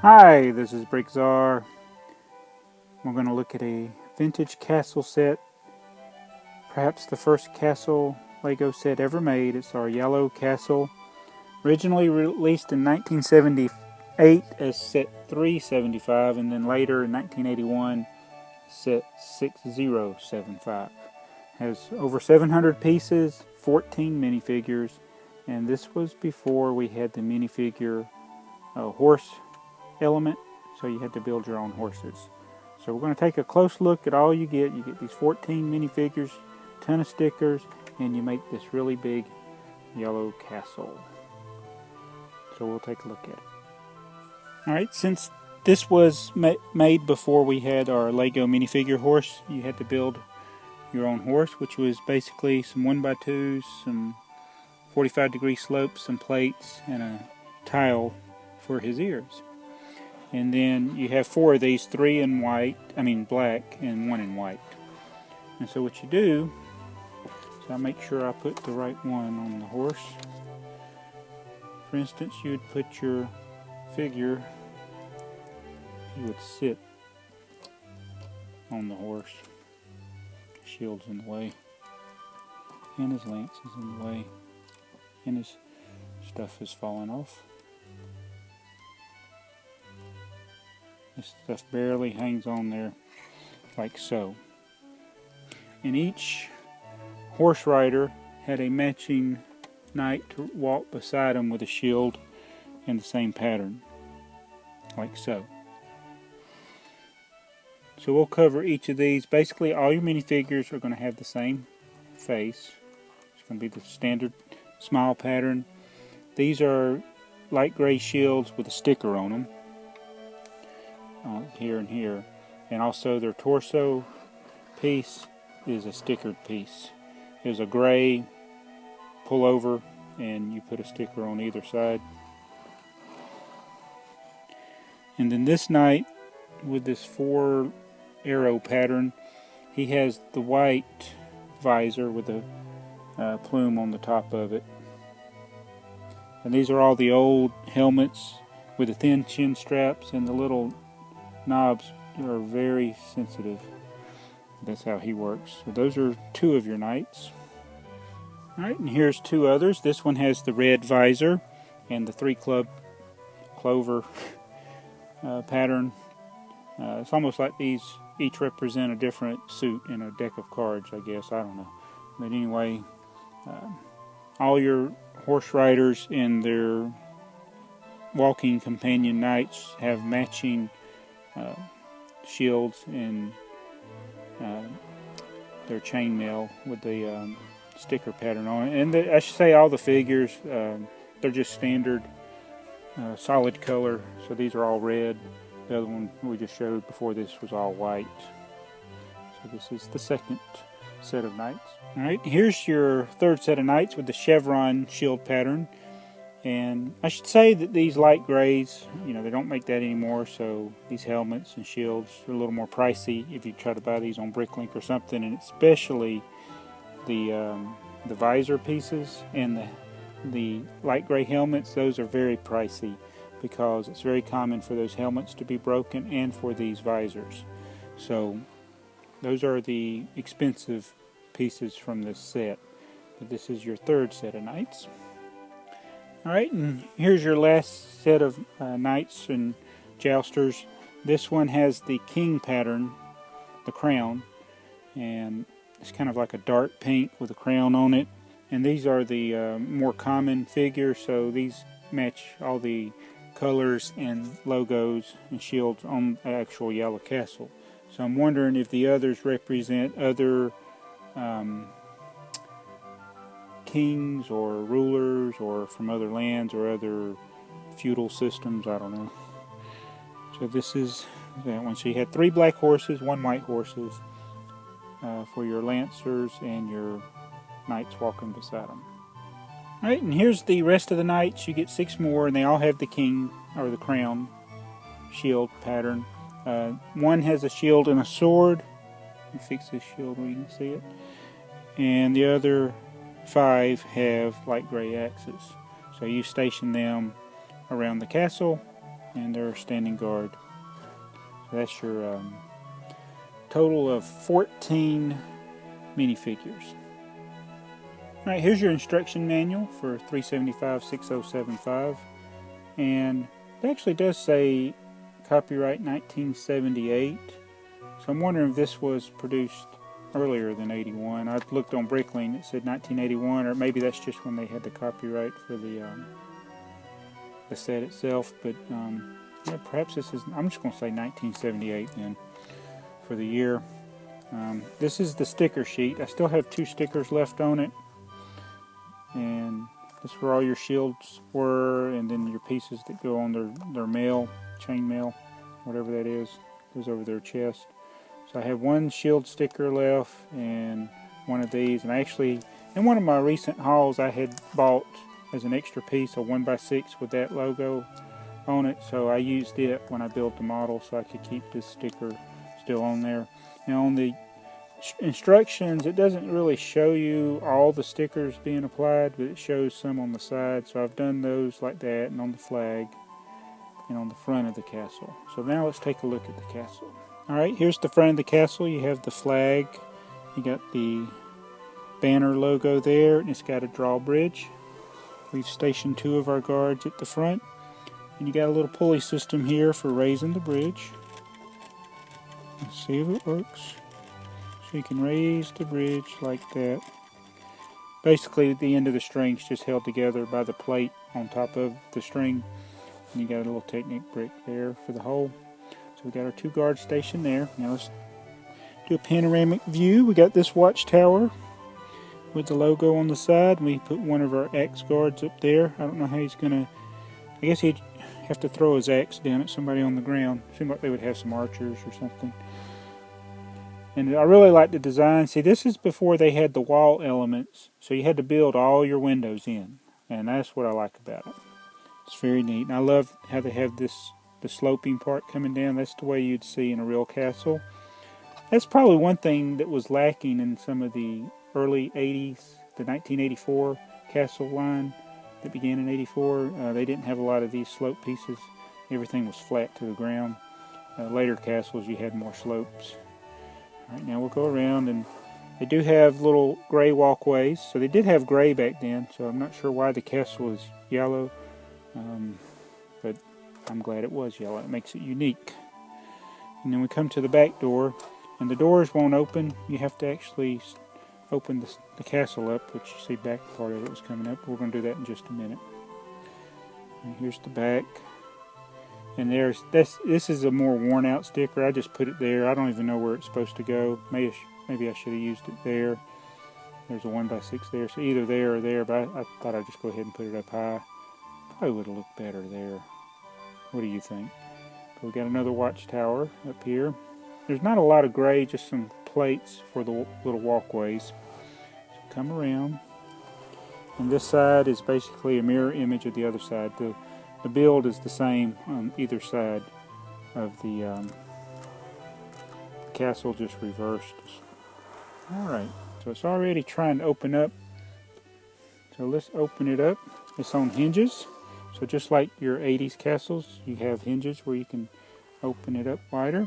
Hi, this is BrickTsar. We're going to look at a vintage castle set, perhaps the first castle Lego set ever made. It's our yellow castle, originally released in 1978 as set 375, and then later in 1981 set 6075. Has over 700 pieces, 14 minifigures, and this was before we had the minifigure horse element, so you had to build your own horses. So we're going to take a close look at all you get. You get these 14 minifigures, ton of stickers, and you make this really big yellow castle. So we'll take a look at it. Alright, since this was made before we had our Lego minifigure horse, you had to build your own horse, which was basically some 1x2s, some 45-degree slopes, some plates, and a tile for his ears. And then you have 4 of these, 3 in black, and 1 in white. And so what you do, so I make sure I put the right one on the horse. For instance, you would put your figure, he would sit on the horse. Shield's in the way, and his lance is in the way, and his stuff is falling off. This stuff barely hangs on there, like so. And each horse rider had a matching knight to walk beside him with a shield in the same pattern, like so. So we'll cover each of these. Basically, all your minifigures are going to have the same face. It's going to be the standard smile pattern. These are light gray shields with a sticker on them. Here and here, and also their torso piece is a stickered piece. There's a gray pullover, and you put a sticker on either side. And then this knight with this 4 arrow pattern, he has the white visor with a plume on the top of it. And these are all the old helmets with the thin chin straps, and the little knobs are very sensitive. That's how he works. So those are 2 of your knights. Alright, and here's 2 others. This one has the red visor and the 3 clover pattern. It's almost like these each represent a different suit in a deck of cards, I guess. I don't know. But anyway, all your horse riders and their walking companion knights have matching shields and their chainmail with the sticker pattern on it. And I should say all the figures, they're just standard solid color. So these are all red. The other one we just showed before this was all white. So this is the second set of knights. Alright, here's your third set of knights with the chevron shield pattern. And I should say that these light grays, they don't make that anymore, so these helmets and shields are a little more pricey if you try to buy these on Bricklink or something, and especially the visor pieces and the light gray helmets. Those are very pricey because it's very common for those helmets to be broken and for these visors. So those are the expensive pieces from this set. But this is your third set of knights. Alright, and here's your last set of knights and jousters. This one has the king pattern, the crown, and it's kind of like a dark pink with a crown on it. And these are the more common figures, so these match all the colors and logos and shields on the actual yellow castle. So I'm wondering if the others represent other kings or rulers or from other lands or other feudal systems. I don't know. So this is that one. So you had 3 black horses, 1 white horses for your lancers and your knights walking beside them. Alright, and here's the rest of the knights. You get 6 more, and they all have the king or the crown shield pattern. One has a shield and a sword. Let me fix this shield where you can see it. And the other 5 have light gray axes. So you station them around the castle and they're standing guard. So that's your total of 14 minifigures. Alright, here's your instruction manual for 375-6075, and it actually does say copyright 1978, so I'm wondering if this was produced earlier than 81. I looked on Bricklink, it said 1981, or maybe that's just when they had the copyright for the set itself, but yeah, perhaps this is, I'm just going to say 1978 then for the year. This is the sticker sheet. I still have 2 stickers left on it, and this is where all your shields were, and then your pieces that go on their mail, chain mail, whatever that is, goes over their chest. So I have 1 shield sticker left and 1 of these, and I actually, in one of my recent hauls, I had bought as an extra piece a 1x6 with that logo on it, so I used it when I built the model so I could keep this sticker still on there. Now on the instructions, it doesn't really show you all the stickers being applied, but it shows some on the side, so I've done those like that, and on the flag and on the front of the castle. So now let's take a look at the castle. Alright, here's the front of the castle. You have the flag, you got the banner logo there, and it's got a drawbridge. We've stationed 2 of our guards at the front, and you got a little pulley system here for raising the bridge. Let's see if it works. So you can raise the bridge like that. Basically, the end of the string is just held together by the plate on top of the string, and you got a little Technic brick there for the hole. So we got our 2 guards stationed there. Now let's do a panoramic view. We got this watchtower with the logo on the side. We put one of our axe guards up there. I don't know how he's gonna, I guess he'd have to throw his axe down at somebody on the ground. Seemed like they would have some archers or something. And I really like the design. See, this is before they had the wall elements, so you had to build all your windows in, and that's what I like about it. It's very neat, and I love how they have the sloping part coming down. That's the way you'd see in a real castle. That's probably one thing that was lacking in some of the early 80s, the 1984 castle line that began in 84. They didn't have a lot of these slope pieces. Everything was flat to the ground. Later castles, you had more slopes. Alright, now we'll go around, and they do have little gray walkways. So they did have gray back then, so I'm not sure why the castle is yellow. But I'm glad it was yellow. It makes it unique. And then we come to the back door, and the doors won't open. You have to actually open the castle up, which you see back part of it was coming up. We're going to do that in just a minute. And here's the back. And this is a more worn out sticker. I just put it there. I don't even know where it's supposed to go. Maybe I should have used it there. There's a 1x6 there, so either there or there, but I thought I'd just go ahead and put it up high. Probably would have looked better there. What do you think? But we got another watchtower up here. There's not a lot of gray, just some plates for the little walkways. So come around, and this side is basically a mirror image of the other side. The build is the same on either side of the castle, just reversed. Alright, so it's already trying to open up. So let's open it up. It's on hinges. So just like your 80s castles, you have hinges where you can open it up wider.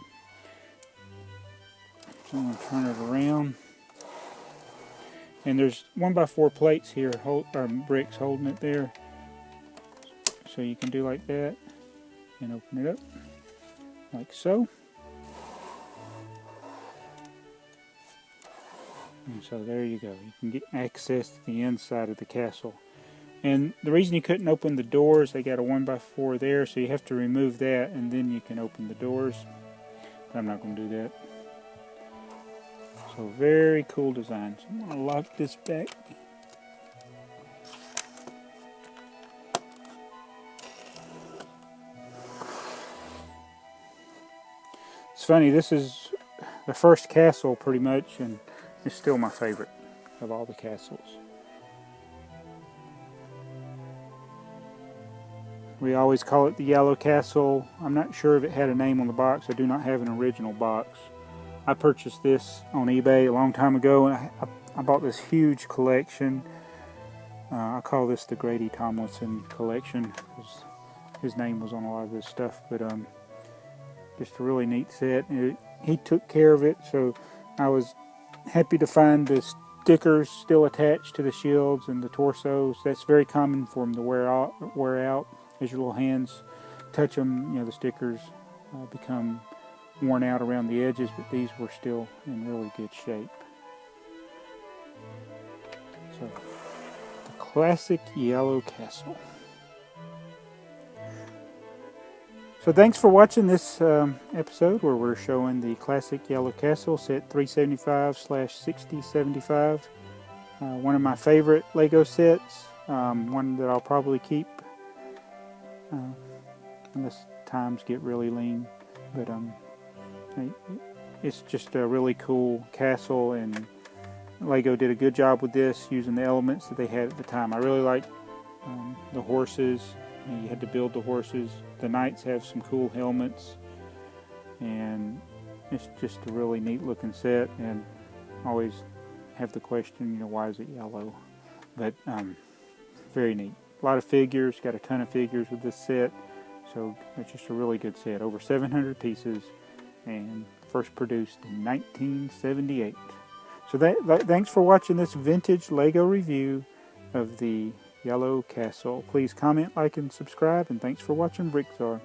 So I'm going to turn it around. And there's 1x4 plates here, bricks holding it there. So you can do like that and open it up like so. And so there you go. You can get access to the inside of the castle. And the reason you couldn't open the doors, they got a 1x4 there, so you have to remove that and then you can open the doors. But I'm not going to do that. So very cool design. So I'm going to lock this back. It's funny, this is the first castle pretty much, and it's still my favorite of all the castles. We always call it the Yellow Castle. I'm not sure if it had a name on the box. I do not have an original box. I purchased this on eBay a long time ago, and I bought this huge collection. I call this the Grady Tomlinson collection, because his name was on a lot of this stuff, but just a really neat set. He took care of it, so I was happy to find the stickers still attached to the shields and the torsos. That's very common for them to wear out as your little hands touch them. You know, the stickers become worn out around the edges, but these were still in really good shape. So, the classic yellow castle. So thanks for watching this episode where we're showing the classic yellow castle set 375/6075. One of my favorite Lego sets. One that I'll probably keep unless times get really lean. But it's just a really cool castle, and Lego did a good job with this using the elements that they had at the time. I really like the horses. You had to build the horses. The knights have some cool helmets, and it's just a really neat looking set. And I always have the question, why is it yellow? But very neat. A lot of figures. Got a ton of figures with this set, so it's just a really good set. Over 700 pieces, and first produced in 1978. So thanks for watching this vintage Lego review of the Yellow Castle. Please comment, like, and subscribe, and thanks for watching BrickTsar.